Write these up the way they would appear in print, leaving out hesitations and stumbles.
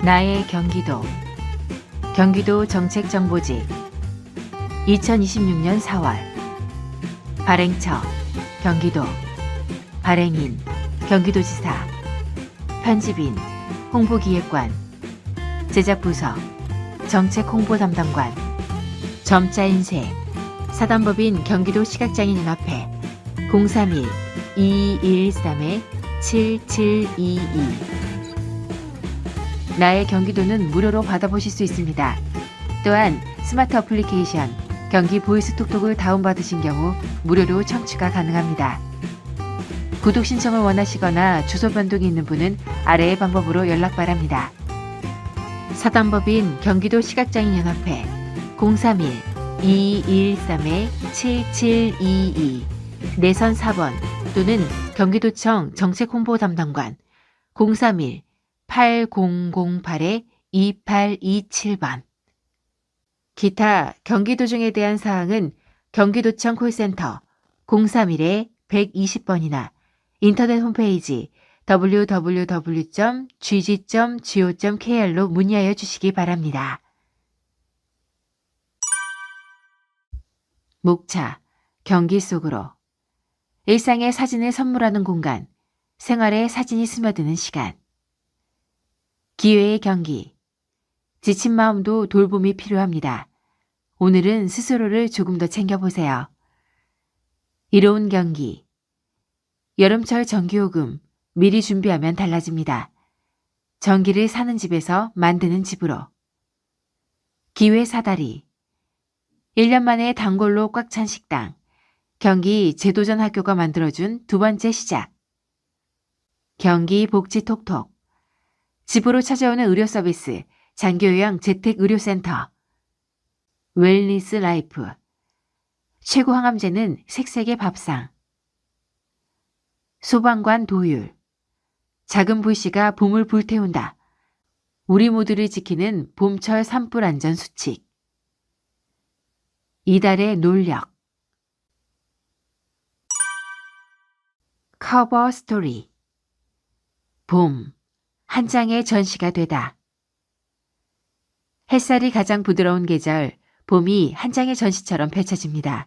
나의 경기도. 경기도 정책정보지 2026년 4월. 발행처 경기도. 발행인 경기도지사. 편집인 홍보기획관. 제작부서 정책홍보담당관. 점자 인쇄 사단법인 경기도 시각장애인연합회 031-2213-7722. 나의 경기도는 무료로 받아보실 수 있습니다. 또한 스마트 어플리케이션 경기 보이스톡톡을 다운받으신 경우 무료로 청취가 가능합니다. 구독 신청을 원하시거나 주소 변동이 있는 분은 아래의 방법으로 연락 바랍니다. 사단법인 경기도 시각장애인연합회 031-2213-7722 내선 4번 또는 경기도청 정책홍보담당관 031-8008-2827번. 기타 경기도중에 대한 사항은 경기도청 콜센터 031-120번이나 인터넷 홈페이지 www.gg.go.kr로 문의하여 주시기 바랍니다. 목차 경기 속으로. 일상의 사진을 선물하는 공간, 생활에 사진이 스며드는 시간. 기회의 경기. 지친 마음도 돌봄이 필요합니다. 오늘은 스스로를 조금 더 챙겨보세요. 이로운 경기. 여름철 전기요금 미리 준비하면 달라집니다. 전기를 사는 집에서 만드는 집으로. 기회 사다리. 1년 만에 단골로 꽉 찬 식당. 경기 제도전 학교가 만들어준 두 번째 시작. 경기 복지 톡톡. 집으로 찾아오는 의료 서비스 장기요양 재택의료센터. 웰니스 라이프. 최고 항암제는 색색의 밥상. 소방관 도율. 작은 불씨가 봄을 불태운다. 우리 모두를 지키는 봄철 산불 안전 수칙. 이달의 논력. 커버 스토리. 봄, 한 장의 전시가 되다. 햇살이 가장 부드러운 계절, 봄이 한 장의 전시처럼 펼쳐집니다.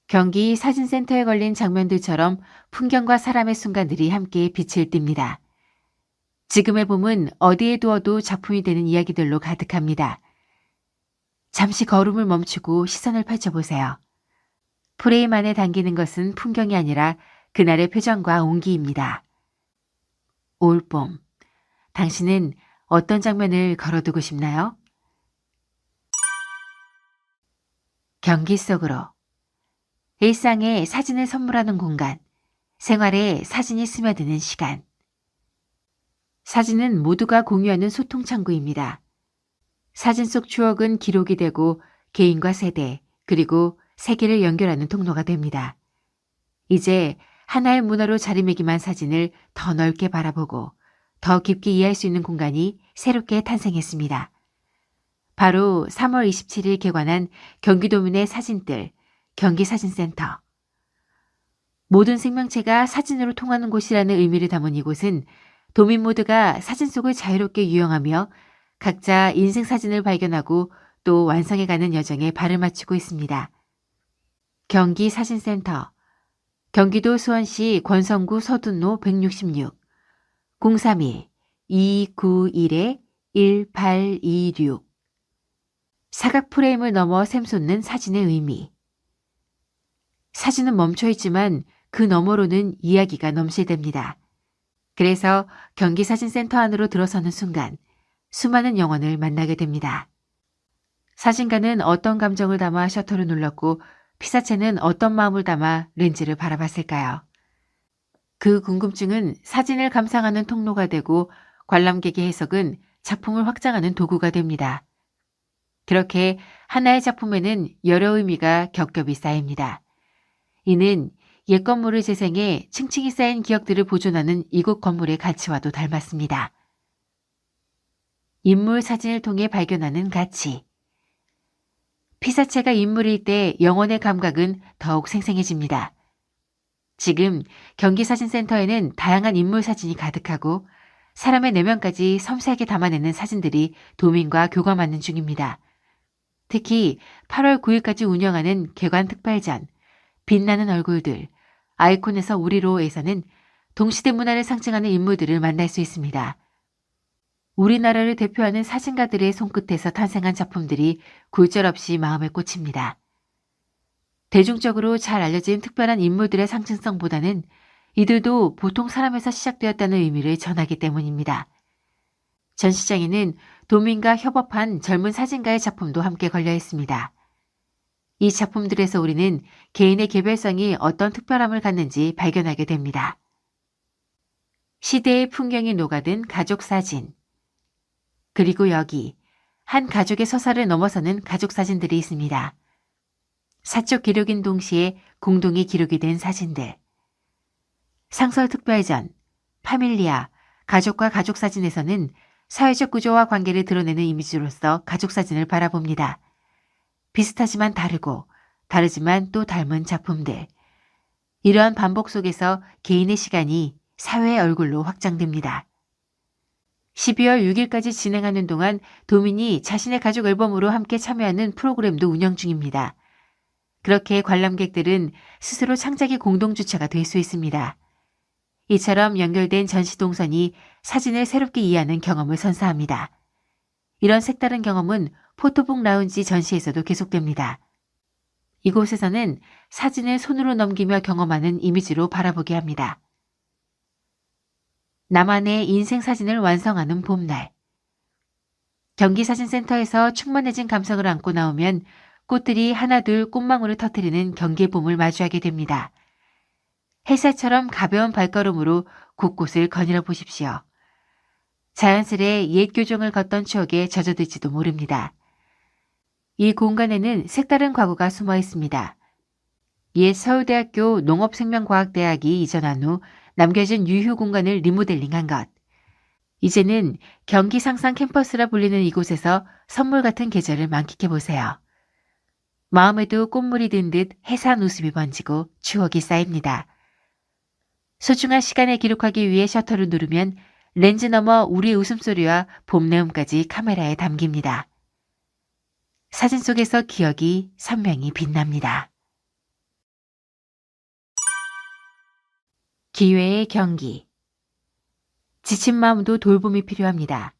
경기 사진센터에 걸린 장면들처럼 풍경과 사람의 순간들이 함께 빛을 띱니다. 지금의 봄은 어디에 두어도 작품이 되는 이야기들로 가득합니다. 잠시 걸음을 멈추고 시선을 펼쳐보세요. 프레임 안에 담기는 것은 풍경이 아니라 그날의 표정과 온기입니다. 올봄, 당신은 어떤 장면을 걸어두고 싶나요? 경기 속으로. 일상에 사진을 선물하는 공간, 생활에 사진이 스며드는 시간. 사진은 모두가 공유하는 소통 창구입니다. 사진 속 추억은 기록이 되고 개인과 세대, 그리고 세계를 연결하는 통로가 됩니다. 이제 하나의 문화로 자리매김한 사진을 더 넓게 바라보고 더 깊게 이해할 수 있는 공간이 새롭게 탄생했습니다. 바로 3월 27일 개관한 경기도민의 사진들, 경기사진센터. 모든 생명체가 사진으로 통하는 곳이라는 의미를 담은 이곳은 도민 모두가 사진 속을 자유롭게 유영하며 각자 인생 사진을 발견하고 또 완성해가는 여정에 발을 맞추고 있습니다. 경기사진센터. 경기도 수원시 권성구 서둔로 166 031-291-1826. 사각 프레임을 넘어 샘솟는 사진의 의미. 사진은 멈춰있지만 그 너머로는 이야기가 넘실댑니다. 그래서 경기사진센터 안으로 들어서는 순간 수많은 영혼을 만나게 됩니다. 사진가는 어떤 감정을 담아 셔터를 눌렀고 피사체는 어떤 마음을 담아 렌즈를 바라봤을까요? 그 궁금증은 사진을 감상하는 통로가 되고 관람객의 해석은 작품을 확장하는 도구가 됩니다. 그렇게 하나의 작품에는 여러 의미가 겹겹이 쌓입니다. 이는 옛 건물을 재생해 층층이 쌓인 기억들을 보존하는 이곳 건물의 가치와도 닮았습니다. 인물 사진을 통해 발견하는 가치. 피사체가 인물일 때 영혼의 감각은 더욱 생생해집니다. 지금 경기사진센터에는 다양한 인물 사진이 가득하고 사람의 내면까지 섬세하게 담아내는 사진들이 도민과 교감하는 중입니다. 특히 8월 9일까지 운영하는 개관 특발전, 빛나는 얼굴들, 아이콘에서 우리로에서는 동시대 문화를 상징하는 인물들을 만날 수 있습니다. 우리나라를 대표하는 사진가들의 손끝에서 탄생한 작품들이 굴절없이 마음에 꽂힙니다. 대중적으로 잘 알려진 특별한 인물들의 상징성보다는 이들도 보통 사람에서 시작되었다는 의미를 전하기 때문입니다. 전시장에는 도민과 협업한 젊은 사진가의 작품도 함께 걸려 있습니다. 이 작품들에서 우리는 개인의 개별성이 어떤 특별함을 갖는지 발견하게 됩니다. 시대의 풍경이 녹아든 가족 사진. 그리고 여기 한 가족의 서사를 넘어서는 가족 사진들이 있습니다. 사적 기록인 동시에 공동이 기록이 된 사진들. 상설특별전, 파밀리아, 가족과 가족 사진에서는 사회적 구조와 관계를 드러내는 이미지로서 가족 사진을 바라봅니다. 비슷하지만 다르고 다르지만 또 닮은 작품들. 이러한 반복 속에서 개인의 시간이 사회의 얼굴로 확장됩니다. 12월 6일까지 진행하는 동안 도민이 자신의 가족 앨범으로 함께 참여하는 프로그램도 운영 중입니다. 그렇게 관람객들은 스스로 창작의 공동주체가 될 수 있습니다. 이처럼 연결된 전시 동선이 사진을 새롭게 이해하는 경험을 선사합니다. 이런 색다른 경험은 포토북 라운지 전시에서도 계속됩니다. 이곳에서는 사진을 손으로 넘기며 경험하는 이미지로 바라보게 합니다. 나만의 인생 사진을 완성하는 봄날. 경기사진센터에서 충만해진 감성을 안고 나오면 꽃들이 하나둘 꽃망울을 터뜨리는 경기의 봄을 마주하게 됩니다. 햇살처럼 가벼운 발걸음으로 곳곳을 거닐어 보십시오. 자연스레 옛 교정을 걷던 추억에 젖어들지도 모릅니다. 이 공간에는 색다른 과거가 숨어 있습니다. 옛 서울대학교 농업생명과학대학이 이전한 후 남겨진 유휴 공간을 리모델링한 것. 이제는 경기 상상 캠퍼스라 불리는 이곳에서 선물 같은 계절을 만끽해보세요. 마음에도 꽃물이 든 듯 해산 웃음이 번지고 추억이 쌓입니다. 소중한 시간을 기록하기 위해 셔터를 누르면 렌즈 너머 우리의 웃음소리와 봄내음까지 카메라에 담깁니다. 사진 속에서 기억이 선명히 빛납니다. 기회의 경기. 지친 마음도 돌봄이 필요합니다.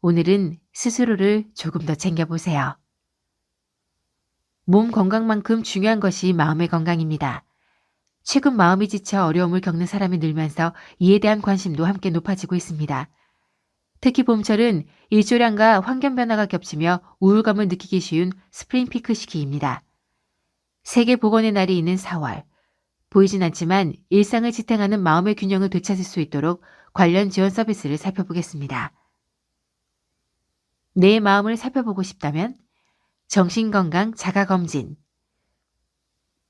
오늘은 스스로를 조금 더 챙겨보세요. 몸 건강만큼 중요한 것이 마음의 건강입니다. 최근 마음이 지쳐 어려움을 겪는 사람이 늘면서 이에 대한 관심도 함께 높아지고 있습니다. 특히 봄철은 일조량과 환경 변화가 겹치며 우울감을 느끼기 쉬운 스프링 피크 시기입니다. 세계보건의 날이 있는 4월. 보이진 않지만 일상을 지탱하는 마음의 균형을 되찾을 수 있도록 관련 지원 서비스를 살펴보겠습니다. 내 마음을 살펴보고 싶다면 정신건강 자가검진.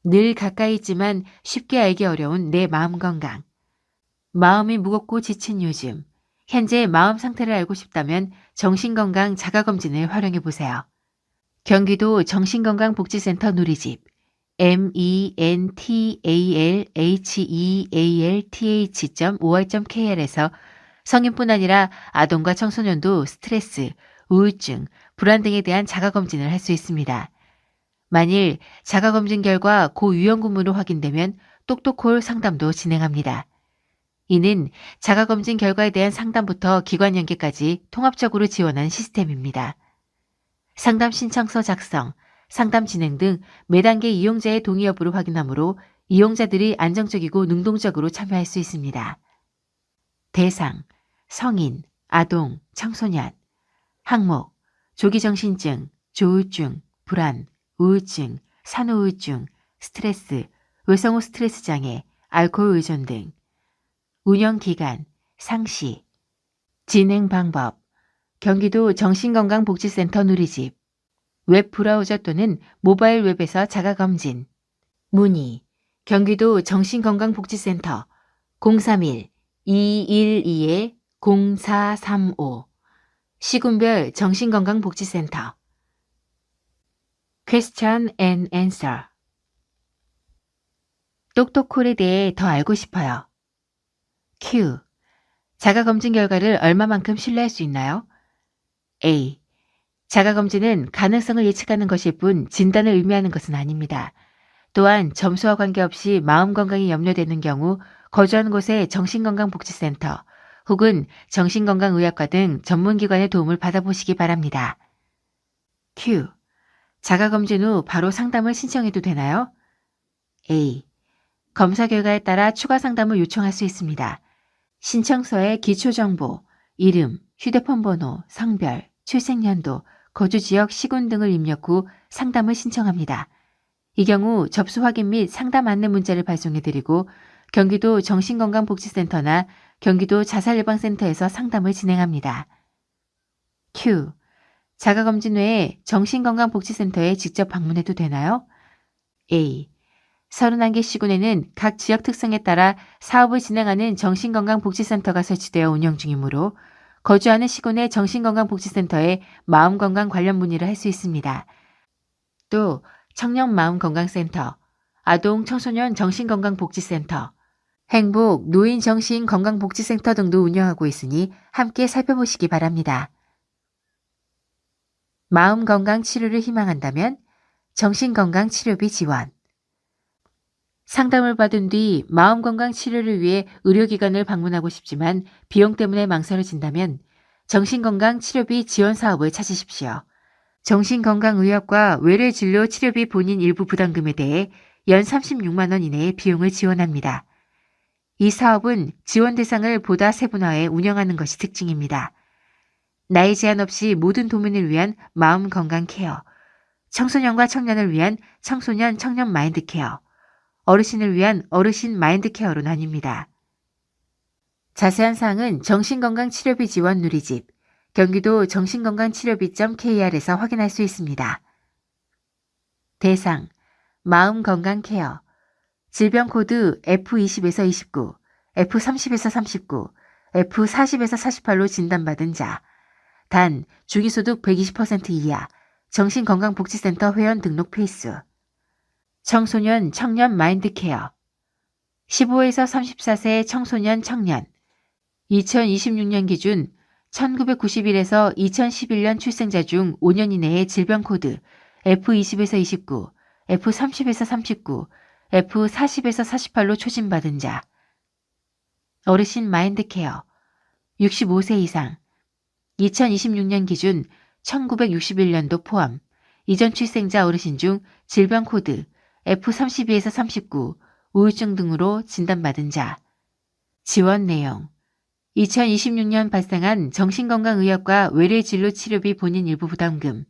늘 가까이 있지만 쉽게 알기 어려운 내 마음 건강. 마음이 무겁고 지친 요즘, 현재 마음 상태를 알고 싶다면 정신건강 자가검진을 활용해보세요. 경기도 정신건강복지센터 누리집 mentalhealth.or.kr에서 성인뿐 아니라 아동과 청소년도 스트레스, 우울증, 불안 등에 대한 자가검진을 할 수 있습니다. 만일 자가검진 결과 고위험군무로 확인되면 똑똑콜 상담도 진행합니다. 이는 자가검진 결과에 대한 상담부터 기관 연계까지 통합적으로 지원한 시스템입니다. 상담 신청서 작성, 상담 진행 등 매단계 이용자의 동의 여부를 확인하므로 이용자들이 안정적이고 능동적으로 참여할 수 있습니다. 대상, 성인, 아동, 청소년, 항목, 조기정신증, 조울증, 불안, 우울증, 산후우울증, 스트레스, 외성후 스트레스 장애, 알코올 의존 등. 운영기간, 상시, 진행 방법, 경기도 정신건강복지센터 누리집, 웹 브라우저 또는 모바일 웹에서 자가검진, 문의, 경기도 정신건강복지센터 031-212-0435, 시군별 정신건강복지센터. Question and Answer. 똑똑콜에 대해 더 알고 싶어요. Q. 자가검진 결과를 얼마만큼 신뢰할 수 있나요? A. 자가검진은 가능성을 예측하는 것일 뿐 진단을 의미하는 것은 아닙니다. 또한 점수와 관계없이 마음 건강이 염려되는 경우 거주하는 곳의 정신건강복지센터 혹은 정신건강의학과 등 전문기관의 도움을 받아보시기 바랍니다. Q. 자가검진 후 바로 상담을 신청해도 되나요? A. 검사 결과에 따라 추가 상담을 요청할 수 있습니다. 신청서에 기초정보, 이름, 휴대폰 번호, 성별, 출생연도, 거주지역, 시군 등을 입력 후 상담을 신청합니다. 이 경우 접수 확인 및 상담 안내 문자를 발송해드리고 경기도 정신건강복지센터나 경기도 자살예방센터에서 상담을 진행합니다. Q. 자가검진 외에 정신건강복지센터에 직접 방문해도 되나요? A. 31개 시군에는 각 지역 특성에 따라 사업을 진행하는 정신건강복지센터가 설치되어 운영 중이므로 거주하는 시군의 정신건강복지센터에 마음건강 관련 문의를 할 수 있습니다. 또 청년마음건강센터, 아동 청소년 정신건강복지센터, 행복 노인정신건강복지센터 등도 운영하고 있으니 함께 살펴보시기 바랍니다. 마음건강 치료를 희망한다면 정신건강 치료비 지원. 상담을 받은 뒤 마음건강 치료를 위해 의료기관을 방문하고 싶지만 비용 때문에 망설여진다면 정신건강 치료비 지원 사업을 찾으십시오. 정신건강의학과 외래진료 치료비 본인 일부 부담금에 대해 연 36만 원 이내의 비용을 지원합니다. 이 사업은 지원 대상을 보다 세분화해 운영하는 것이 특징입니다. 나이 제한 없이 모든 도민을 위한 마음건강 케어, 청소년과 청년을 위한 청소년 청년 마인드 케어, 어르신을 위한 어르신 마인드 케어로 나뉩니다. 자세한 사항은 정신건강치료비 지원 누리집, 경기도 정신건강치료비.kr에서 확인할 수 있습니다. 대상, 마음건강 케어, 질병코드 F20에서 29, F30에서 39, F40에서 48로 진단받은 자, 단 주기소득 120% 이하, 정신건강복지센터 회원 등록 필수. 청소년 청년 마인드 케어 15에서 34세 청소년 청년 2026년 기준 1991에서 2011년 출생자 중 5년 이내의 질병코드 F20에서 29, F30에서 39, F40에서 48로 초진받은 자. 어르신 마인드 케어 65세 이상 2026년 기준 1961년도 포함 이전 출생자 어르신 중 질병코드 F32에서 39, 우울증 등으로 진단받은 자. 지원 내용 2026년 발생한 정신건강의학과 외래진료 치료비 본인 일부 부담금.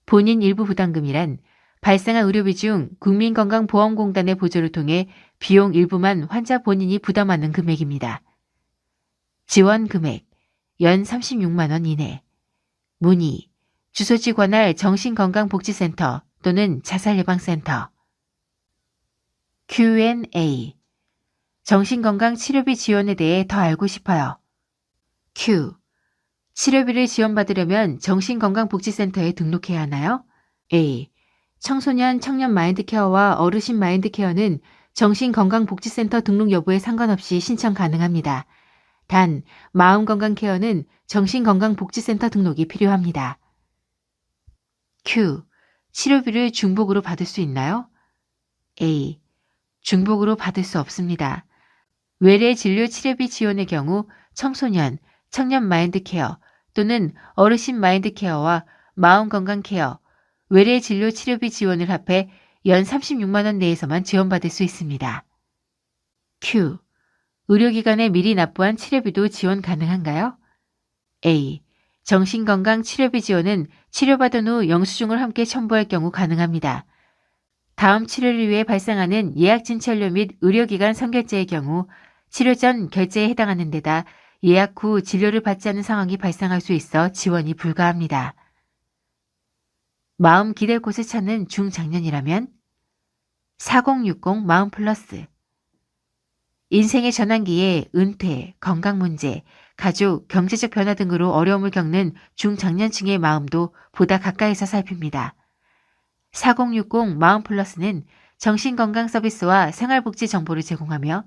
본인 일부 부담금이란 발생한 의료비 중 국민건강보험공단의 보조를 통해 비용 일부만 환자 본인이 부담하는 금액입니다. 지원 금액 연 36만 원 이내. 문의 주소지 관할 정신건강복지센터 또는 자살예방센터. Q&A 정신건강 치료비 지원에 대해 더 알고 싶어요. Q. 치료비를 지원받으려면 정신건강복지센터에 등록해야 하나요? A. 청소년 청년 마인드케어와 어르신 마인드케어는 정신건강복지센터 등록 여부에 상관없이 신청 가능합니다. 단 마음건강케어는 정신건강복지센터 등록이 필요합니다. Q. 치료비를 중복으로 받을 수 있나요? A. 중복으로 받을 수 없습니다. 외래 진료 치료비 지원의 경우 청소년, 청년 마인드 케어 또는 어르신 마인드 케어와 마음 건강 케어, 외래 진료 치료비 지원을 합해 연 36만 원 내에서만 지원받을 수 있습니다. Q. 의료기관에 미리 납부한 치료비도 지원 가능한가요? A. 정신건강 치료비 지원은 치료받은 후 영수증을 함께 첨부할 경우 가능합니다. 다음 치료를 위해 발생하는 예약 진찰료 및 의료기관 선결제의 경우 치료 전 결제에 해당하는 데다 예약 후 진료를 받지 않는 상황이 발생할 수 있어 지원이 불가합니다. 마음 기댈 곳을 찾는 중장년이라면 4060 마음 플러스. 인생의 전환기에 은퇴, 건강 문제, 가족, 경제적 변화 등으로 어려움을 겪는 중장년층의 마음도 보다 가까이서 살핍니다. 4060 마음 플러스는 정신건강 서비스와 생활복지 정보를 제공하며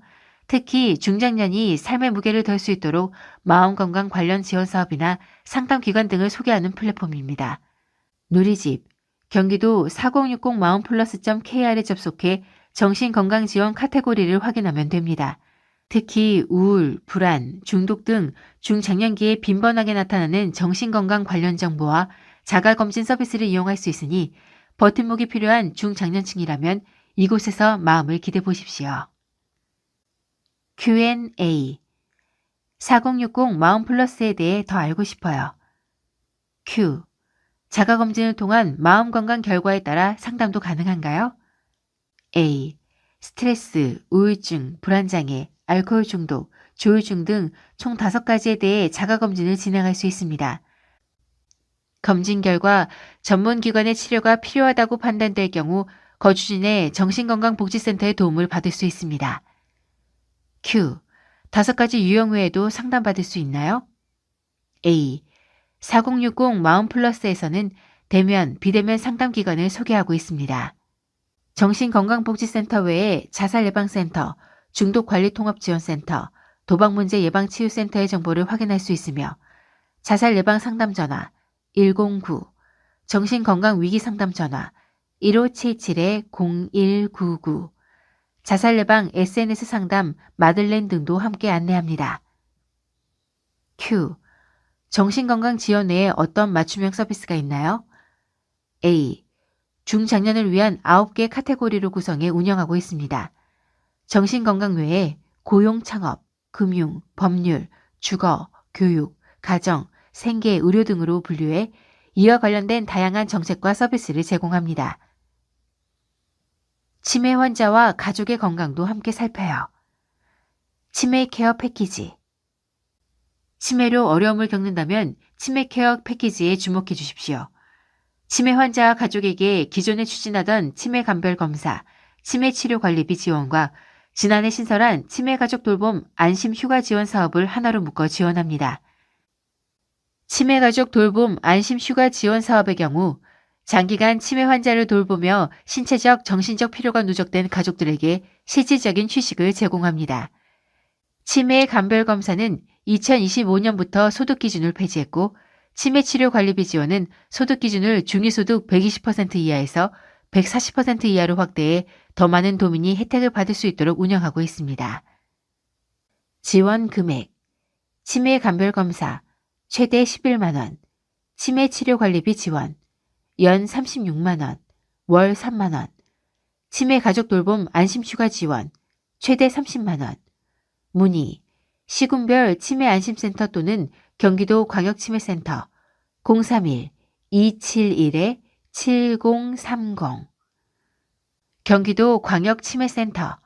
특히 중장년이 삶의 무게를 덜 수 있도록 마음건강 관련 지원 사업이나 상담기관 등을 소개하는 플랫폼입니다. 누리집, 경기도 4060 마음플러스.kr에 접속해 정신건강지원 카테고리를 확인하면 됩니다. 특히 우울, 불안, 중독 등 중장년기에 빈번하게 나타나는 정신건강 관련 정보와 자가검진 서비스를 이용할 수 있으니 버팀목이 필요한 중장년층이라면 이곳에서 마음을 기대 보십시오. Q&A 4060 마음플러스에 대해 더 알고 싶어요. Q. 자가검진을 통한 마음건강 결과에 따라 상담도 가능한가요? A. 스트레스, 우울증, 불안장애, 알코올 중독, 조울증 등 총 5가지에 대해 자가검진을 진행할 수 있습니다. 검진 결과 전문기관의 치료가 필요하다고 판단될 경우 거주진의 정신건강복지센터의 도움을 받을 수 있습니다. Q. 5가지 유형 외에도 상담받을 수 있나요? A. 4060 마음플러스에서는 대면, 비대면 상담기관을 소개하고 있습니다. 정신건강복지센터 외에 자살예방센터, 중독관리통합지원센터, 도박문제예방치유센터의 정보를 확인할 수 있으며 자살예방상담전화 109, 정신건강위기상담전화 1577-0199, 자살예방 SNS 상담 마들렌 등도 함께 안내합니다. Q. 정신건강 지원 외에 어떤 맞춤형 서비스가 있나요? A. 중장년을 위한 9개 카테고리로 구성해 운영하고 있습니다. 정신건강 외에 고용 창업, 금융, 법률, 주거, 교육, 가정, 생계, 의료 등으로 분류해 이와 관련된 다양한 정책과 서비스를 제공합니다. 치매 환자와 가족의 건강도 함께 살펴요. 치매 케어 패키지. 치매로 어려움을 겪는다면 치매 케어 패키지에 주목해 주십시오. 치매 환자와 가족에게 기존에 추진하던 치매 감별 검사, 치매 치료 관리비 지원과 지난해 신설한 치매 가족 돌봄 안심 휴가 지원 사업을 하나로 묶어 지원합니다. 치매 가족 돌봄 안심 휴가 지원 사업의 경우 장기간 치매 환자를 돌보며 신체적, 정신적 피로가 누적된 가족들에게 실질적인 휴식을 제공합니다. 치매 감별 검사는 2025년부터 소득 기준을 폐지했고 치매 치료 관리비 지원은 소득 기준을 중위소득 120% 이하에서 140% 이하로 확대해 더 많은 도민이 혜택을 받을 수 있도록 운영하고 있습니다. 지원 금액, 치매 감별 검사 최대 11만 원, 치매 치료 관리비 지원 연 36만 원, 월 3만 원, 치매 가족 돌봄 안심휴가 지원 최대 30만 원, 문의 시군별 치매 안심센터 또는 경기도 광역치매센터 031-271-7030 경기도 광역치매센터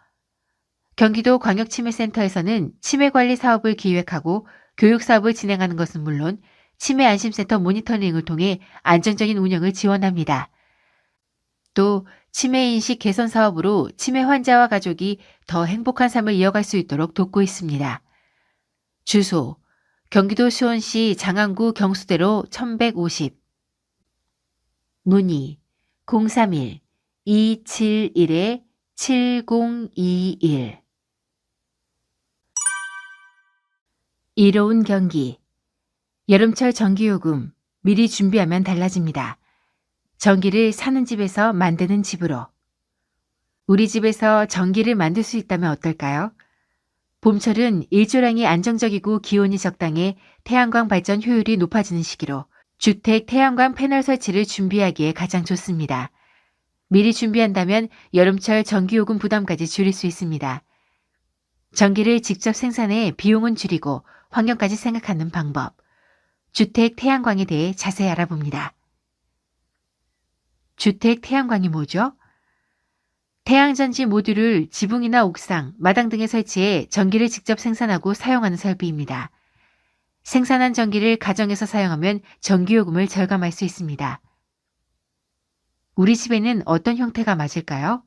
경기도 광역치매센터에서는 치매관리 사업을 기획하고 교육사업을 진행하는 것은 물론 치매 안심센터 모니터링을 통해 안정적인 운영을 지원합니다. 또 치매인식 개선 사업으로 치매 환자와 가족이 더 행복한 삶을 이어갈 수 있도록 돕고 있습니다. 주소 경기도 수원시 장안구 경수대로 1150 문의 031-271-7021 이로운 경기 여름철 전기요금 미리 준비하면 달라집니다. 전기를 사는 집에서 만드는 집으로 우리 집에서 전기를 만들 수 있다면 어떨까요? 봄철은 일조량이 안정적이고 기온이 적당해 태양광 발전 효율이 높아지는 시기로 주택 태양광 패널 설치를 준비하기에 가장 좋습니다. 미리 준비한다면 여름철 전기요금 부담까지 줄일 수 있습니다. 전기를 직접 생산해 비용은 줄이고 환경까지 생각하는 방법. 주택 태양광에 대해 자세히 알아봅니다. 주택 태양광이 뭐죠? 태양전지 모듈을 지붕이나 옥상, 마당 등에 설치해 전기를 직접 생산하고 사용하는 설비입니다. 생산한 전기를 가정에서 사용하면 전기요금을 절감할 수 있습니다. 우리 집에는 어떤 형태가 맞을까요?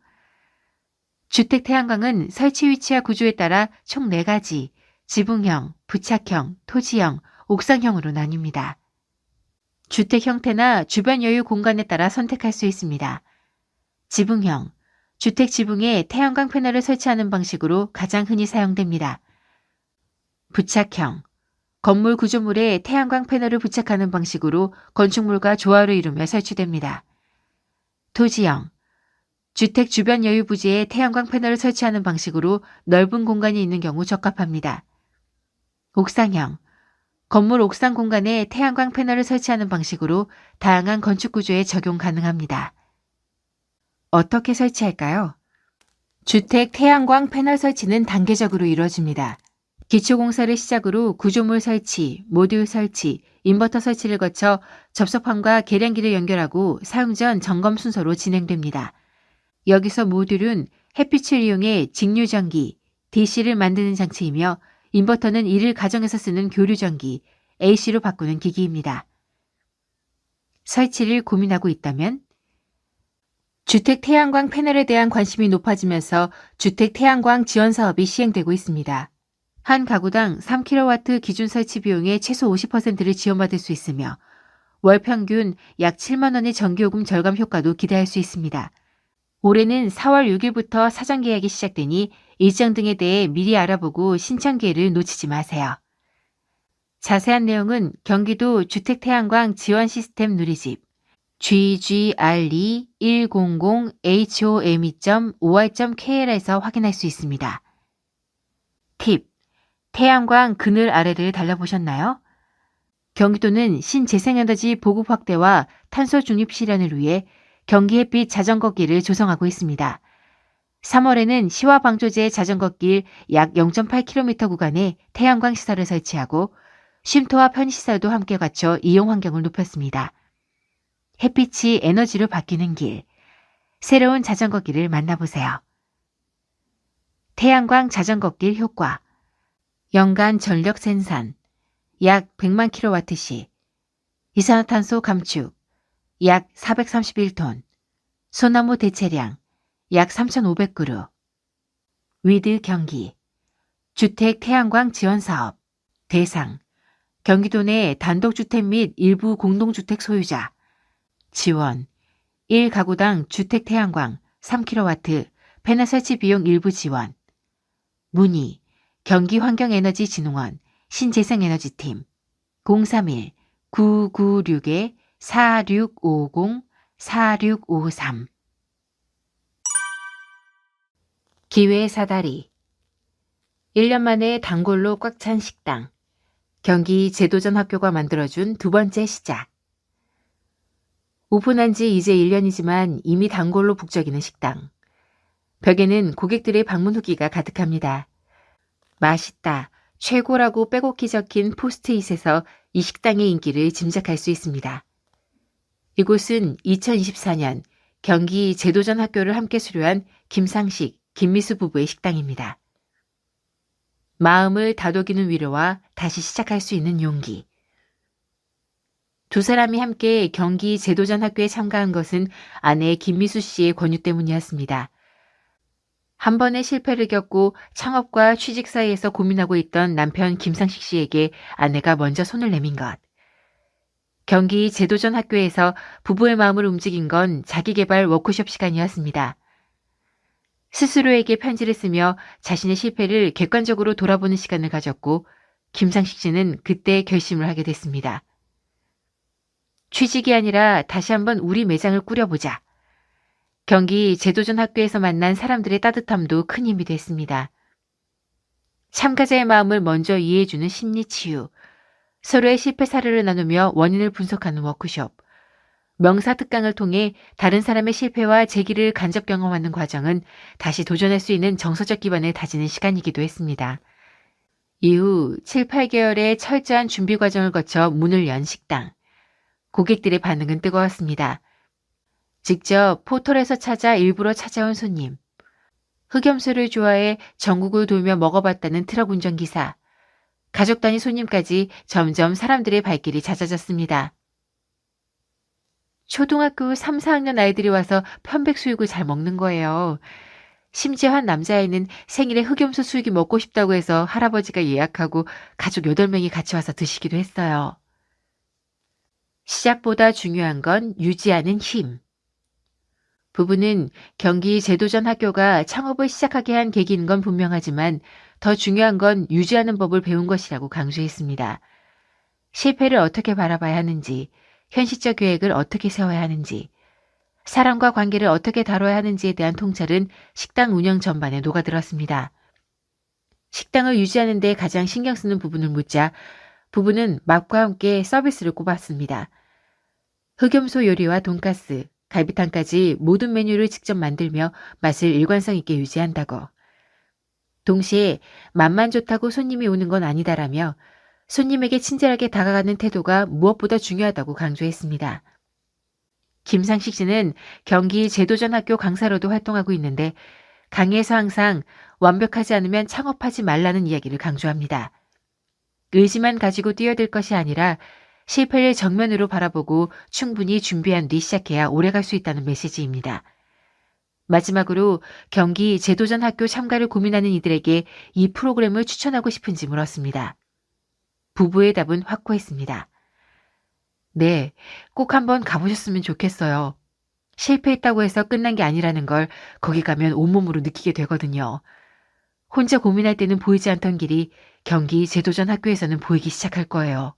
주택 태양광은 설치 위치와 구조에 따라 총 4가지, 지붕형, 부착형, 토지형, 옥상형으로 나뉩니다. 주택 형태나 주변 여유 공간에 따라 선택할 수 있습니다. 지붕형, 주택 지붕에 태양광 패널을 설치하는 방식으로 가장 흔히 사용됩니다. 부착형. 건물 구조물에 태양광 패널을 부착하는 방식으로 건축물과 조화를 이루며 설치됩니다. 토지형. 주택 주변 여유 부지에 태양광 패널을 설치하는 방식으로 넓은 공간이 있는 경우 적합합니다. 옥상형. 건물 옥상 공간에 태양광 패널을 설치하는 방식으로 다양한 건축 구조에 적용 가능합니다. 어떻게 설치할까요? 주택 태양광 패널 설치는 단계적으로 이루어집니다. 기초공사를 시작으로 구조물 설치, 모듈 설치, 인버터 설치를 거쳐 접속판과 계량기를 연결하고 사용 전 점검 순서로 진행됩니다. 여기서 모듈은 햇빛을 이용해 직류전기, DC를 만드는 장치이며 인버터는 이를 가정에서 쓰는 교류전기, AC로 바꾸는 기기입니다. 설치를 고민하고 있다면 주택 태양광 패널에 대한 관심이 높아지면서 주택 태양광 지원 사업이 시행되고 있습니다. 한 가구당 3kW 기준 설치 비용의 최소 50%를 지원받을 수 있으며 월 평균 약 7만 원의 전기요금 절감 효과도 기대할 수 있습니다. 올해는 4월 6일부터 사전 계약이 시작되니 일정 등에 대해 미리 알아보고 신청 기회를 놓치지 마세요. 자세한 내용은 경기도 주택 태양광 지원 시스템 누리집 ggre100home.or.kr에서 확인할 수 있습니다. 팁. 태양광 그늘 아래를 달려보셨나요? 경기도는 신재생에너지 보급 확대와 탄소 중립 실현을 위해 경기 햇빛 자전거길을 조성하고 있습니다. 3월에는 시와 방조제 자전거길 약 0.8km 구간에 태양광 시설을 설치하고 쉼터와 편의시설도 함께 갖춰 이용 환경을 높였습니다. 햇빛이 에너지로 바뀌는 길, 새로운 자전거길을 만나보세요. 태양광 자전거길 효과. 연간 전력 생산 약 100만 kWh, 이산화탄소 감축 약 431톤, 소나무 대체량 약 3,500그루. 위드 경기 주택 태양광 지원 사업 대상 경기도 내 단독주택 및 일부 공동주택 소유자. 지원 1가구당 주택 태양광 3kW 패널 설치 비용 일부 지원. 문의 경기환경에너지진흥원 신재생에너지팀 031-996-4650-4653. 기회 사다리. 1년 만에 단골로 꽉 찬 식당. 경기 제도전 학교가 만들어준 두 번째 시작. 오픈한 지 이제 1년이지만 이미 단골로 북적이는 식당. 벽에는 고객들의 방문 후기가 가득합니다. 맛있다, 최고라고 빼곡히 적힌 포스트잇에서 이 식당의 인기를 짐작할 수 있습니다. 이곳은 2024년 경기 제도전 학교를 함께 수료한 김상식, 김미수 부부의 식당입니다. 마음을 다독이는 위로와 다시 시작할 수 있는 용기. 두 사람이 함께 경기 제도전 학교에 참가한 것은 아내 김미수 씨의 권유 때문이었습니다. 한 번의 실패를 겪고 창업과 취직 사이에서 고민하고 있던 남편 김상식 씨에게 아내가 먼저 손을 내민 것. 경기 제도전 학교에서 부부의 마음을 움직인 건 자기개발 워크숍 시간이었습니다. 스스로에게 편지를 쓰며 자신의 실패를 객관적으로 돌아보는 시간을 가졌고 김상식 씨는 그때 결심을 하게 됐습니다. 취직이 아니라 다시 한번 우리 매장을 꾸려보자. 경기 제도전 학교에서 만난 사람들의 따뜻함도 큰 힘이 됐습니다. 참가자의 마음을 먼저 이해해주는 심리치유, 서로의 실패 사례를 나누며 원인을 분석하는 워크숍, 명사특강을 통해 다른 사람의 실패와 재기를 간접 경험하는 과정은 다시 도전할 수 있는 정서적 기반을 다지는 시간이기도 했습니다. 이후 7, 8개월의 철저한 준비 과정을 거쳐 문을 연 식당. 고객들의 반응은 뜨거웠습니다. 직접 포털에서 찾아 일부러 찾아온 손님, 흑염소를 좋아해 전국을 돌며 먹어봤다는 트럭 운전기사, 가족 단위 손님까지 점점 사람들의 발길이 잦아졌습니다. 초등학교 3, 4학년 아이들이 와서 편백수육을 잘 먹는 거예요. 심지어 한 남자아이는 생일에 흑염소 수육이 먹고 싶다고 해서 할아버지가 예약하고 가족 8명이 같이 와서 드시기도 했어요. 시작보다 중요한 건 유지하는 힘. 부부는 경기 제도전 학교가 창업을 시작하게 한 계기인 건 분명하지만 더 중요한 건 유지하는 법을 배운 것이라고 강조했습니다. 실패를 어떻게 바라봐야 하는지, 현실적 계획을 어떻게 세워야 하는지, 사람과 관계를 어떻게 다뤄야 하는지에 대한 통찰은 식당 운영 전반에 녹아들었습니다. 식당을 유지하는 데 가장 신경 쓰는 부분을 묻자 부부는 맛과 함께 서비스를 꼽았습니다. 흑염소 요리와 돈가스, 갈비탕까지 모든 메뉴를 직접 만들며 맛을 일관성 있게 유지한다고. 동시에 맛만 좋다고 손님이 오는 건 아니다라며 손님에게 친절하게 다가가는 태도가 무엇보다 중요하다고 강조했습니다. 김상식 씨는 경기 제도전 학교 강사로도 활동하고 있는데 강의에서 항상 완벽하지 않으면 창업하지 말라는 이야기를 강조합니다. 의지만 가지고 뛰어들 것이 아니라 실패를 정면으로 바라보고 충분히 준비한 뒤 시작해야 오래갈 수 있다는 메시지입니다. 마지막으로 경기 제도전 학교 참가를 고민하는 이들에게 이 프로그램을 추천하고 싶은지 물었습니다. 부부의 답은 확고했습니다. 네, 꼭 한번 가보셨으면 좋겠어요. 실패했다고 해서 끝난 게 아니라는 걸 거기 가면 온몸으로 느끼게 되거든요. 혼자 고민할 때는 보이지 않던 길이 경기 제도전 학교에서는 보이기 시작할 거예요.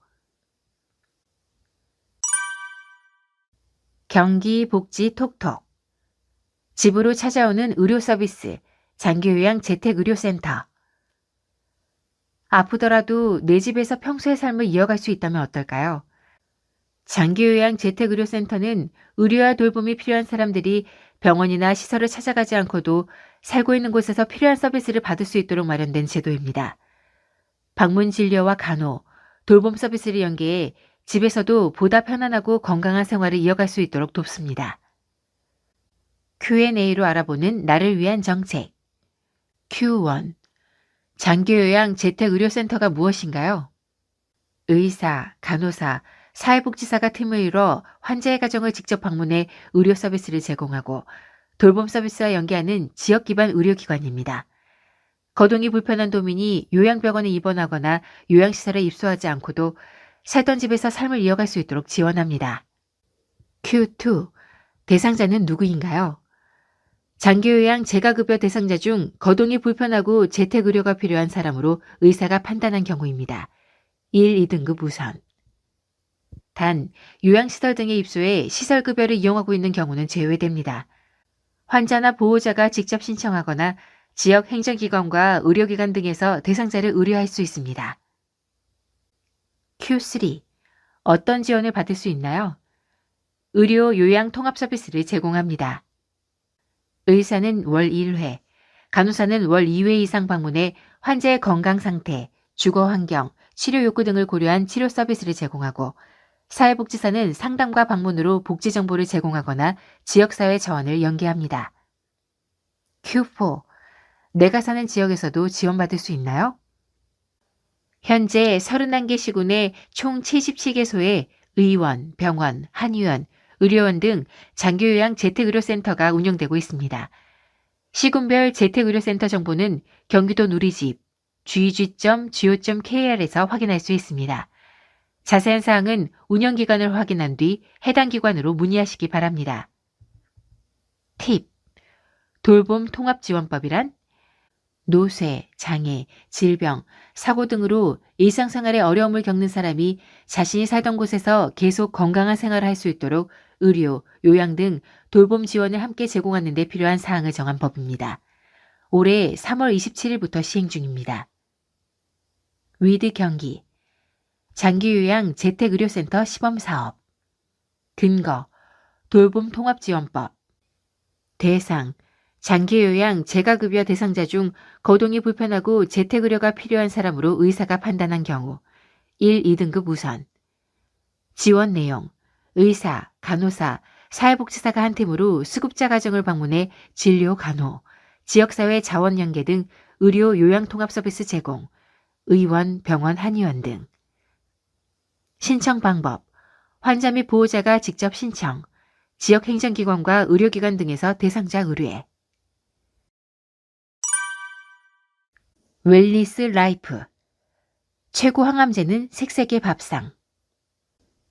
경기 복지 톡톡. 집으로 찾아오는 의료 서비스, 장기요양 재택의료센터. 아프더라도 내 집에서 평소의 삶을 이어갈 수 있다면 어떨까요? 장기요양 재택의료센터는 의료와 돌봄이 필요한 사람들이 병원이나 시설을 찾아가지 않고도 살고 있는 곳에서 필요한 서비스를 받을 수 있도록 마련된 제도입니다. 방문 진료와 간호, 돌봄 서비스를 연계해 집에서도 보다 편안하고 건강한 생활을 이어갈 수 있도록 돕습니다. Q&A로 알아보는 나를 위한 정책. Q1. 장기요양 재택의료센터가 무엇인가요? 의사, 간호사, 사회복지사가 팀을 이뤄 환자의 가정을 직접 방문해 의료 서비스를 제공하고 돌봄 서비스와 연계하는 지역 기반 의료기관입니다. 거동이 불편한 도민이 요양병원에 입원하거나 요양시설에 입소하지 않고도 살던 집에서 삶을 이어갈 수 있도록 지원합니다. Q2. 대상자는 누구인가요? 장기요양 재가급여 대상자 중 거동이 불편하고 재택의료가 필요한 사람으로 의사가 판단한 경우입니다. 1, 2등급 우선. 단, 요양시설 등에 입소해 시설급여를 이용하고 있는 경우는 제외됩니다. 환자나 보호자가 직접 신청하거나 지역 행정기관과 의료기관 등에서 대상자를 의뢰할 수 있습니다. Q3. 어떤 지원을 받을 수 있나요? 의료 요양 통합 서비스를 제공합니다. 의사는 월 1회, 간호사는 월 2회 이상 방문해 환자의 건강 상태, 주거 환경, 치료 욕구 등을 고려한 치료 서비스를 제공하고 사회복지사는 상담과 방문으로 복지 정보를 제공하거나 지역사회 자원을 연계합니다. Q4. 내가 사는 지역에서도 지원받을 수 있나요? 현재 31개 시군의 총 77개소의 의원, 병원, 한의원, 의료원 등 장기요양 재택의료센터가 운영되고 있습니다. 시군별 재택의료센터 정보는 경기도 누리집, gg.go.kr에서 확인할 수 있습니다. 자세한 사항은 운영기간을 확인한 뒤 해당 기관으로 문의하시기 바랍니다. 팁. 돌봄 통합지원법이란 노쇠, 장애, 질병, 사고 등으로 일상생활에 어려움을 겪는 사람이 자신이 살던 곳에서 계속 건강한 생활을 할 수 있도록 의료, 요양 등 돌봄 지원을 함께 제공하는 데 필요한 사항을 정한 법입니다. 올해 3월 27일부터 시행 중입니다. 위드 경기 장기요양 재택의료센터 시범사업 근거 돌봄 통합지원법 대상 장기요양 재가급여 대상자 중 거동이 불편하고 재택의료가 필요한 사람으로 의사가 판단한 경우 1, 2등급 우선 지원 내용 의사, 간호사, 사회복지사가 한 팀으로 수급자 가정을 방문해 진료, 간호, 지역사회 자원 연계 등 의료 요양 통합 서비스 제공, 의원, 병원, 한의원 등 신청 방법 환자 및 보호자가 직접 신청, 지역 행정기관과 의료기관 등에서 대상자 의뢰 웰니스 라이프 최고 항암제는 색색의 밥상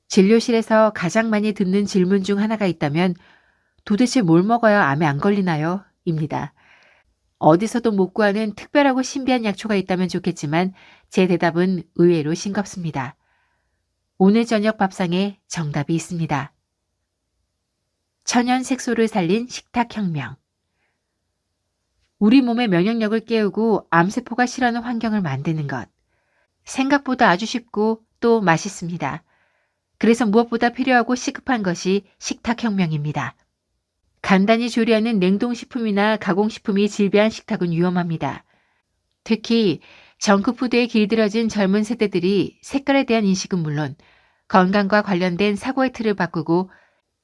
진료실에서 가장 많이 듣는 질문 중 하나가 있다면 도대체 뭘 먹어야 암에 안 걸리나요? 입니다. 어디서도 못 구하는 특별하고 신비한 약초가 있다면 좋겠지만 제 대답은 의외로 싱겁습니다. 오늘 저녁 밥상에 정답이 있습니다. 천연 색소를 살린 식탁혁명. 우리 몸의 면역력을 깨우고 암세포가 싫어하는 환경을 만드는 것. 생각보다 아주 쉽고 또 맛있습니다. 그래서 무엇보다 필요하고 시급한 것이 식탁혁명입니다. 간단히 조리하는 냉동식품이나 가공식품이 질비한 식탁은 위험합니다. 특히 정크푸드에 길들여진 젊은 세대들이 색깔에 대한 인식은 물론 건강과 관련된 사고의 틀을 바꾸고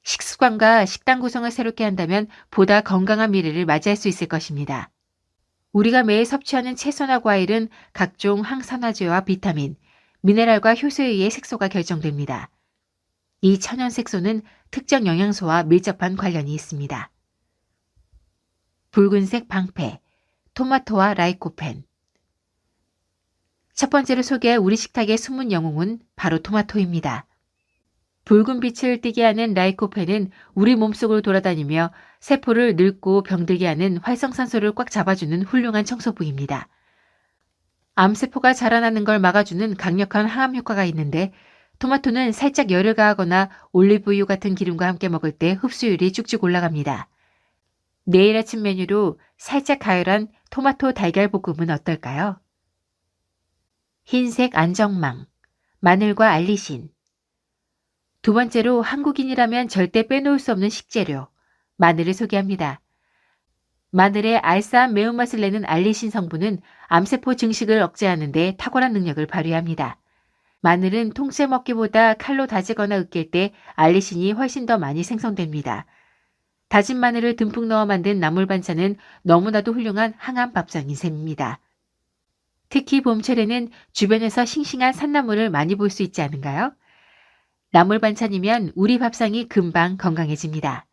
식습관과 식단 구성을 새롭게 한다면 보다 건강한 미래를 맞이할 수 있을 것입니다. 우리가 매일 섭취하는 채소나 과일은 각종 항산화제와 비타민, 미네랄과 효소에 의해 색소가 결정됩니다. 이 천연 색소는 특정 영양소와 밀접한 관련이 있습니다. 붉은색 방패, 토마토와 라이코펜. 첫 번째로 소개할 우리 식탁의 숨은 영웅은 바로 토마토입니다. 붉은 빛을 띠게 하는 라이코펜은 우리 몸속으로 돌아다니며 세포를 늙고 병들게 하는 활성산소를 꽉 잡아주는 훌륭한 청소부입니다. 암세포가 자라나는 걸 막아주는 강력한 항암 효과가 있는데 토마토는 살짝 열을 가하거나 올리브유 같은 기름과 함께 먹을 때 흡수율이 쭉쭉 올라갑니다. 내일 아침 메뉴로 살짝 가열한 토마토 달걀 볶음은 어떨까요? 흰색 안정망, 마늘과 알리신. 두 번째로 한국인이라면 절대 빼놓을 수 없는 식재료, 마늘을 소개합니다. 마늘의 알싸한 매운맛을 내는 알리신 성분은 암세포 증식을 억제하는 데 탁월한 능력을 발휘합니다. 마늘은 통째 먹기보다 칼로 다지거나 으깰 때 알리신이 훨씬 더 많이 생성됩니다. 다진 마늘을 듬뿍 넣어 만든 나물 반찬은 너무나도 훌륭한 항암 밥상인 셈입니다. 특히 봄철에는 주변에서 싱싱한 산나물을 많이 볼 수 있지 않은가요? 나물 반찬이면 우리 밥상이 금방 건강해집니다.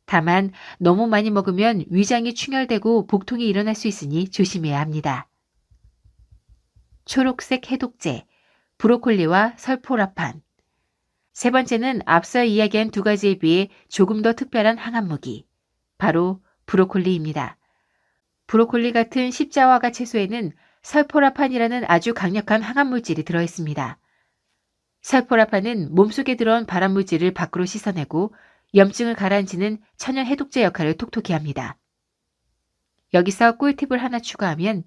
다만 너무 많이 먹으면 위장이 충혈되고 복통이 일어날 수 있으니 조심해야 합니다. 초록색 해독제, 브로콜리와 설포라판. 세 번째는 앞서 이야기한 두 가지에 비해 조금 더 특별한 항암무기, 바로 브로콜리입니다. 브로콜리 같은 십자화과 채소에는 설포라판이라는 아주 강력한 항암물질이 들어있습니다. 설포라판은 몸속에 들어온 발암물질을 밖으로 씻어내고 염증을 가라앉히는 천연 해독제 역할을 톡톡히 합니다. 여기서 꿀팁을 하나 추가하면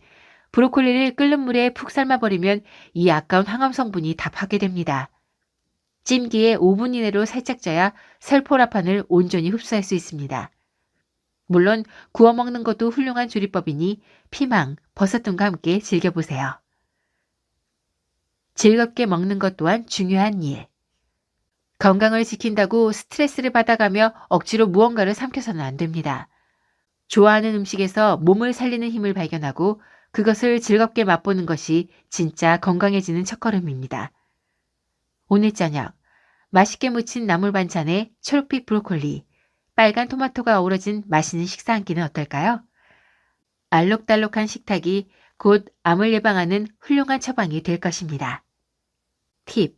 브로콜리를 끓는 물에 푹 삶아버리면 이 아까운 항암 성분이 다 파괴됩니다. 찜기에 5분 이내로 살짝 쪄야 설포라판을 온전히 흡수할 수 있습니다. 물론 구워 먹는 것도 훌륭한 조리법이니 피망, 버섯 등과 함께 즐겨보세요. 즐겁게 먹는 것 또한 중요한 일. 건강을 지킨다고 스트레스를 받아가며 억지로 무언가를 삼켜서는 안 됩니다. 좋아하는 음식에서 몸을 살리는 힘을 발견하고 그것을 즐겁게 맛보는 것이 진짜 건강해지는 첫걸음입니다. 오늘 저녁 맛있게 무친 나물 반찬에 초록빛 브로콜리, 빨간 토마토가 어우러진 맛있는 식사 한 끼는 어떨까요? 알록달록한 식탁이 곧 암을 예방하는 훌륭한 처방이 될 것입니다. 팁.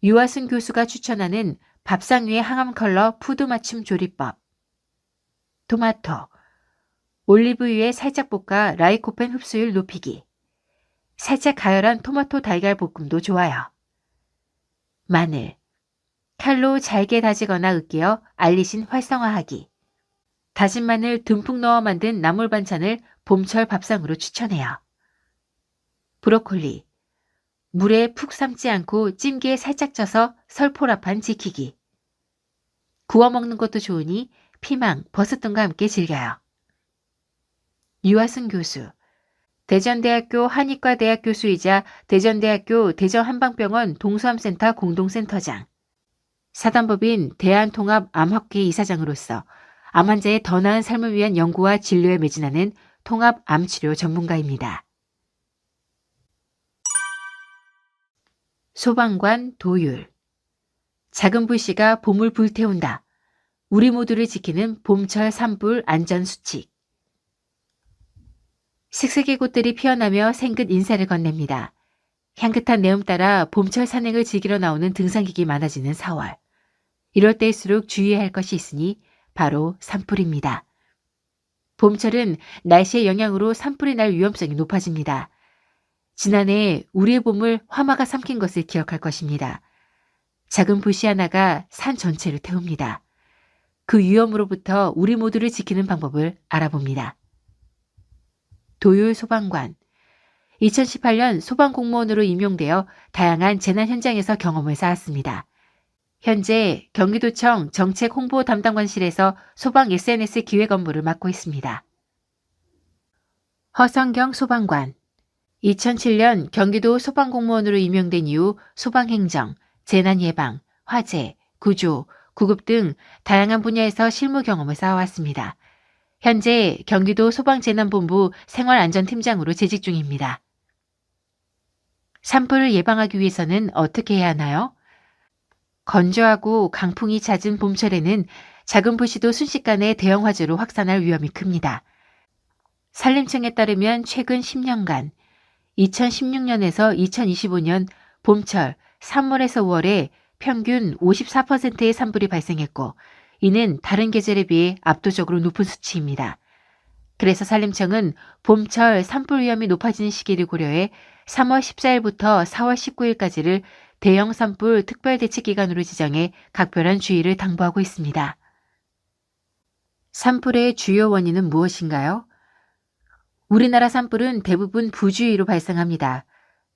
유아순 교수가 추천하는 밥상 위의 항암 컬러 푸드 맞춤 조리법. 토마토. 올리브유에 살짝 볶아 라이코펜 흡수율 높이기. 살짝 가열한 토마토 달걀 볶음도 좋아요. 마늘. 칼로 잘게 다지거나 으깨어 알리신 활성화하기. 다진 마늘 듬뿍 넣어 만든 나물 반찬을 봄철 밥상으로 추천해요. 브로콜리. 물에 푹 삶지 않고 찜기에 살짝 쪄서 설포라판 지키기. 구워 먹는 것도 좋으니 피망, 버섯 등과 함께 즐겨요. 유아순 교수. 대전대학교 한의과대학 교수이자 대전대학교 대전한방병원 동수암센터 공동센터장. 사단법인 대한통합암학회 이사장으로서 암 환자의 더 나은 삶을 위한 연구와 진료에 매진하는 통합암치료 전문가입니다. 소방관 도율. 작은 불씨가 봄을 불태운다. 우리 모두를 지키는 봄철 산불 안전수칙. 색색의 꽃들이 피어나며 생긋 인사를 건넵니다. 향긋한 내음 따라 봄철 산행을 즐기러 나오는 등산객이 많아지는 4월. 이럴 때일수록 주의해야 할 것이 있으니 바로 산불입니다. 봄철은 날씨의 영향으로 산불이 날 위험성이 높아집니다. 지난해 우리의 봄을 화마가 삼킨 것을 기억할 것입니다. 작은 불씨 하나가 산 전체를 태웁니다. 그 위험으로부터 우리 모두를 지키는 방법을 알아봅니다. 도율 소방관. 2018년 소방공무원으로 임용되어 다양한 재난 현장에서 경험을 쌓았습니다. 현재 경기도청 정책홍보 담당관실에서 소방 SNS 기획 업무를 맡고 있습니다. 허성경 소방관. 2007년 경기도 소방공무원으로 임용된 이후 소방행정, 재난예방, 화재, 구조, 구급 등 다양한 분야에서 실무 경험을 쌓아왔습니다. 현재 경기도 소방재난본부 생활안전팀장으로 재직 중입니다. 산불을 예방하기 위해서는 어떻게 해야 하나요? 건조하고 강풍이 잦은 봄철에는 작은 불씨도 순식간에 대형 화재로 확산할 위험이 큽니다. 산림청에 따르면 최근 10년간 2016년에서 2025년 봄철 3월에서 5월에 평균 54%의 산불이 발생했고 이는 다른 계절에 비해 압도적으로 높은 수치입니다. 그래서 산림청은 봄철 산불 위험이 높아지는 시기를 고려해 3월 14일부터 4월 19일까지를 대형 산불 특별대책기간으로 지정해 각별한 주의를 당부하고 있습니다. 산불의 주요 원인은 무엇인가요? 우리나라 산불은 대부분 부주의로 발생합니다.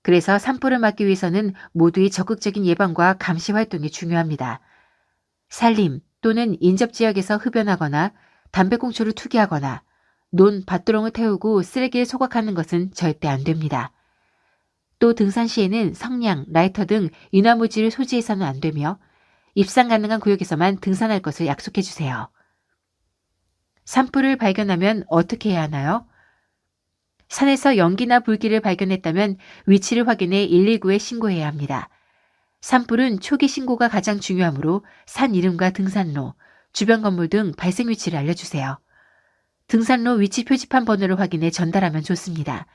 그래서 산불을 막기 위해서는 모두의 적극적인 예방과 감시 활동이 중요합니다. 산림 또는 인접지역에서 흡연하거나 담배꽁초를 투기하거나 논, 밭두렁을 태우고 쓰레기를 소각하는 것은 절대 안 됩니다. 또 등산 시에는 성냥, 라이터 등 유나무지를 소지해서는 안 되며 입산 가능한 구역에서만 등산할 것을 약속해 주세요. 산불을 발견하면 어떻게 해야 하나요? 산에서 연기나 불길을 발견했다면 위치를 확인해 119에 신고해야 합니다. 산불은 초기 신고가 가장 중요하므로 산 이름과 등산로, 주변 건물 등 발생 위치를 알려주세요. 등산로 위치 표지판 번호를 확인해 전달하면 좋습니다.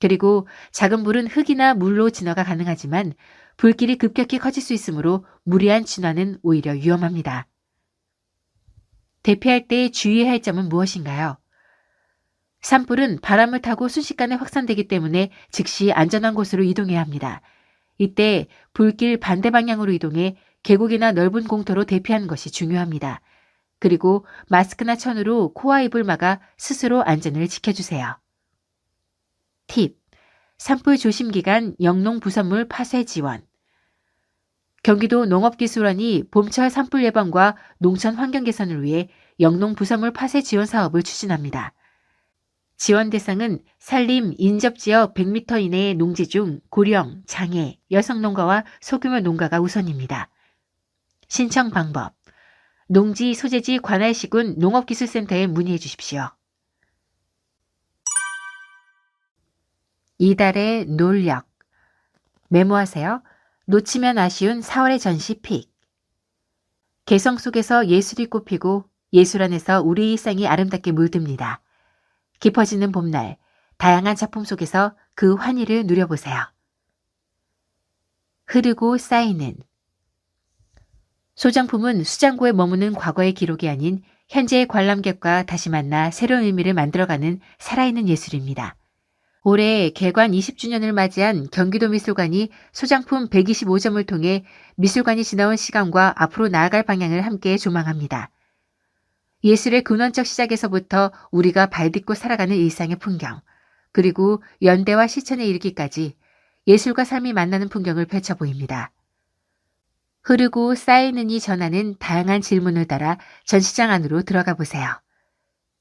그리고 작은 불은 흙이나 물로 진화가 가능하지만 불길이 급격히 커질 수 있으므로 무리한 진화는 오히려 위험합니다. 대피할 때 주의해야 할 점은 무엇인가요? 산불은 바람을 타고 순식간에 확산되기 때문에 즉시 안전한 곳으로 이동해야 합니다. 이때 불길 반대 방향으로 이동해 계곡이나 넓은 공터로 대피하는 것이 중요합니다. 그리고 마스크나 천으로 코와 입을 막아 스스로 안전을 지켜주세요. 팁. 산불 조심 기간 영농 부선물 파쇄 지원. 경기도 농업기술원이 봄철 산불 예방과 농촌 환경 개선을 위해 영농 부선물 파쇄 지원 사업을 추진합니다. 지원 대상은 산림, 인접지역 100m 이내의 농지 중 고령, 장애, 여성농가와 소규모 농가가 우선입니다. 신청 방법. 농지 소재지 관할시군 농업기술센터에 문의해 주십시오. 이달의 놀력. 메모하세요. 놓치면 아쉬운 4월의 전시 픽. 개성 속에서 예술이 꽃피고 예술 안에서 우리 일상이 아름답게 물듭니다. 깊어지는 봄날, 다양한 작품 속에서 그 환희를 누려보세요. 흐르고 쌓이는. 소장품은 수장고에 머무는 과거의 기록이 아닌 현재의 관람객과 다시 만나 새로운 의미를 만들어가는 살아있는 예술입니다. 올해 개관 20주년을 맞이한 경기도 미술관이 소장품 125점을 통해 미술관이 지나온 시간과 앞으로 나아갈 방향을 함께 조망합니다. 예술의 근원적 시작에서부터 우리가 발딛고 살아가는 일상의 풍경, 그리고 연대와 실천에 이르기까지 예술과 삶이 만나는 풍경을 펼쳐 보입니다. 흐르고 쌓이는이 전하는 다양한 질문을 따라 전시장 안으로 들어가 보세요.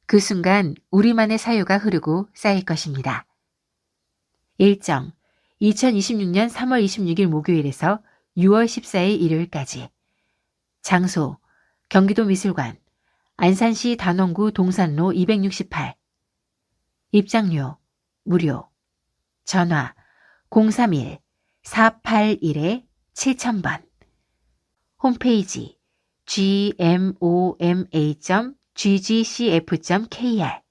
그 순간 우리만의 사유가 흐르고 쌓일 것입니다. 일정 2026년 3월 26일 목요일에서 6월 14일 일요일까지. 장소 경기도 미술관 안산시 단원구 동산로 268. 입장료 무료. 전화 031-481-7000번. 홈페이지 gmoma.ggcf.kr.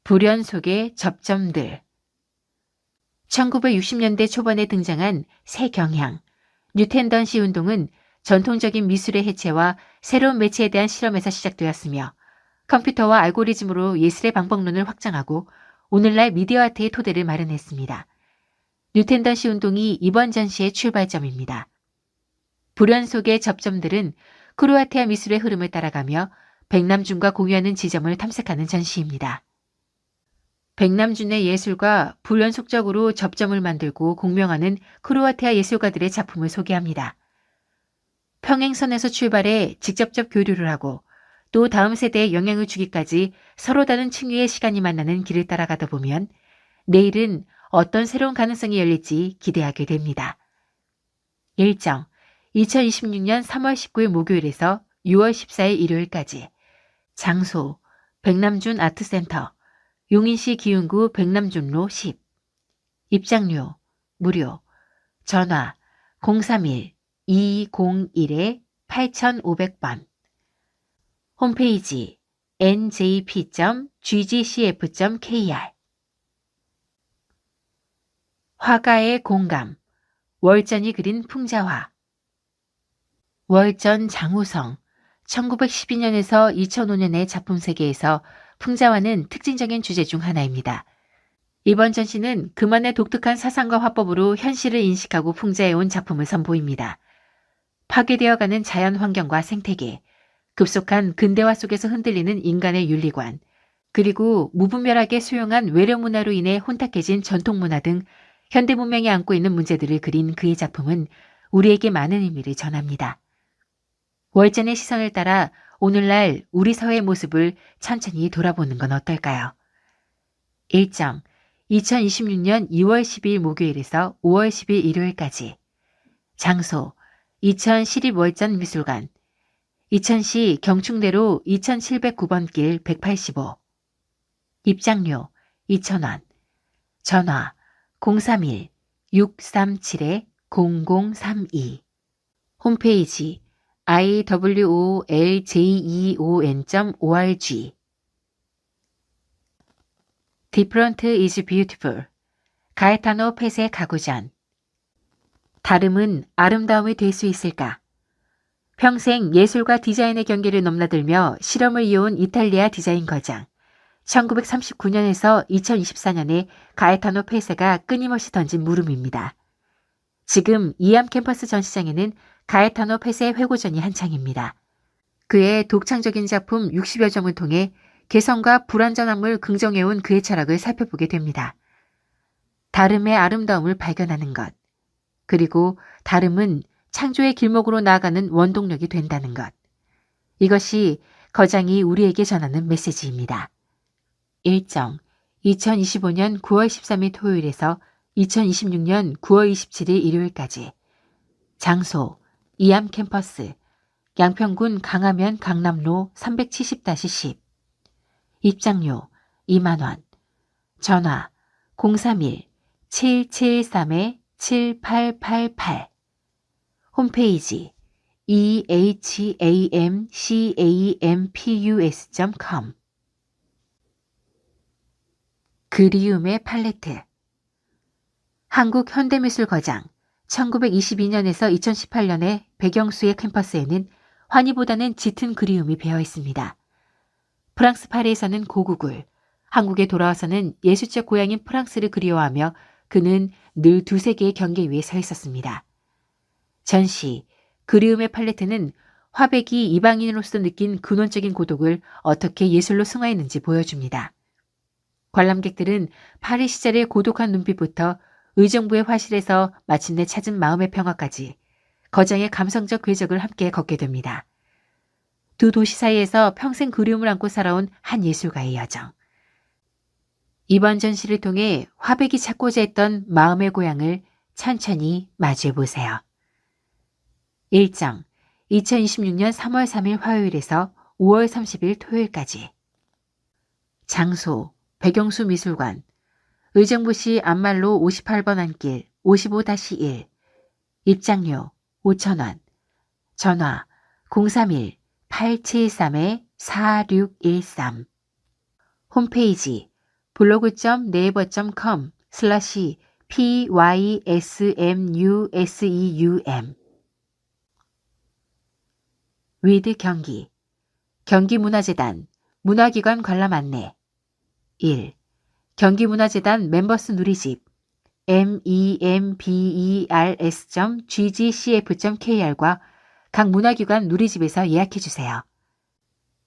불연 속의 접점들. 1960년대 초반에 등장한 새 경향, 뉴텐던시 운동은 전통적인 미술의 해체와 새로운 매체에 대한 실험에서 시작되었으며 컴퓨터와 알고리즘으로 예술의 방법론을 확장하고 오늘날 미디어 아트의 토대를 마련했습니다. 뉴텐던시 운동이 이번 전시의 출발점입니다. 불연 속의 접점들은 크로아티아 미술의 흐름을 따라가며 백남준과 공유하는 지점을 탐색하는 전시입니다. 백남준의 예술과 불연속적으로 접점을 만들고 공명하는 크로아티아 예술가들의 작품을 소개합니다. 평행선에서 출발해 직접적 교류를 하고 또 다음 세대에 영향을 주기까지 서로 다른 층위의 시간이 만나는 길을 따라가다 보면 내일은 어떤 새로운 가능성이 열릴지 기대하게 됩니다. 일정 2026년 3월 19일 목요일에서 6월 14일 일요일까지 장소 백남준 아트센터 용인시 기흥구 백남준로 10 입장료 무료 전화 031-201-8500번 홈페이지 njp.gcf.kr 화가의 공감 월전이 그린 풍자화 월전 장우성 1912년에서 2005년의 작품 세계에서 풍자화는 특징적인 주제 중 하나입니다. 이번 전시는 그만의 독특한 사상과 화법으로 현실을 인식하고 풍자해온 작품을 선보입니다. 파괴되어가는 자연 환경과 생태계, 급속한 근대화 속에서 흔들리는 인간의 윤리관, 그리고 무분별하게 수용한 외려 문화로 인해 혼탁해진 전통 문화 등 현대 문명이 안고 있는 문제들을 그린 그의 작품은 우리에게 많은 의미를 전합니다. 월전의 시선을 따라 오늘날 우리 사회의 모습을 천천히 돌아보는 건 어떨까요? 일정 2026년 2월 12일 목요일에서 5월 10일 일요일까지 장소 2012 월전 미술관 2000시 경충대로 2709번 길 185 입장료 2,000원 전화 031-637-0032 홈페이지 iwoljeon.org Different is beautiful. 가에타노 페세 가구전. 다름은 아름다움이 될 수 있을까? 평생 예술과 디자인의 경계를 넘나들며 실험을 이어온 이탈리아 디자인 거장. 1939년에서 2024년에 가에타노 페세가 끊임없이 던진 물음입니다. 지금 이암 캠퍼스 전시장에는 가에타노 페세의 회고전이 한창입니다. 그의 독창적인 작품 60여 점을 통해 개성과 불완전함을 긍정해온 그의 철학을 살펴보게 됩니다. 다름의 아름다움을 발견하는 것, 그리고 다름은 창조의 길목으로 나아가는 원동력이 된다는 것. 이것이 거장이 우리에게 전하는 메시지입니다. 일정 2025년 9월 13일 토요일에서 2026년 9월 27일 일요일까지 장소 이암 캠퍼스 양평군 강화면 강남로 370-10 입장료 2만원 전화 031-773-7888 홈페이지 ehamcampus.com 그리움의 팔레트 한국 현대미술 거장 1922년에서 2018년에 백영수의 캠퍼스에는 환희보다는 짙은 그리움이 배어 있습니다. 프랑스 파리에서는 고국을, 한국에 돌아와서는 예술적 고향인 프랑스를 그리워하며 그는 늘 두세 개의 경계 위에 서 있었습니다. 전시, 그리움의 팔레트는 화백이 이방인으로서 느낀 근원적인 고독을 어떻게 예술로 승화했는지 보여줍니다. 관람객들은 파리 시절의 고독한 눈빛부터 의정부의 화실에서 마침내 찾은 마음의 평화까지 거장의 감성적 궤적을 함께 걷게 됩니다. 두 도시 사이에서 평생 그리움을 안고 살아온 한 예술가의 여정. 이번 전시를 통해 화백이 찾고자 했던 마음의 고향을 천천히 마주해보세요. 일정 2026년 3월 3일 화요일에서 5월 30일 토요일까지 장소 백영수 미술관 의정부시 앞말로 58번 안길 55-1 입장료 5,000원 전화 031-873-4613 홈페이지 blog.naver.com/pysmuseum 위드 경기, 경기문화재단, 문화기관 관람 안내. 1. 경기문화재단 멤버스 누리집 members.ggcf.kr과 각 문화기관 누리집에서 예약해주세요.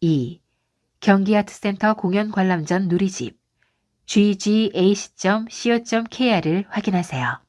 2. 경기아트센터 공연 관람 전 누리집 ggAC.co.kr을 확인하세요.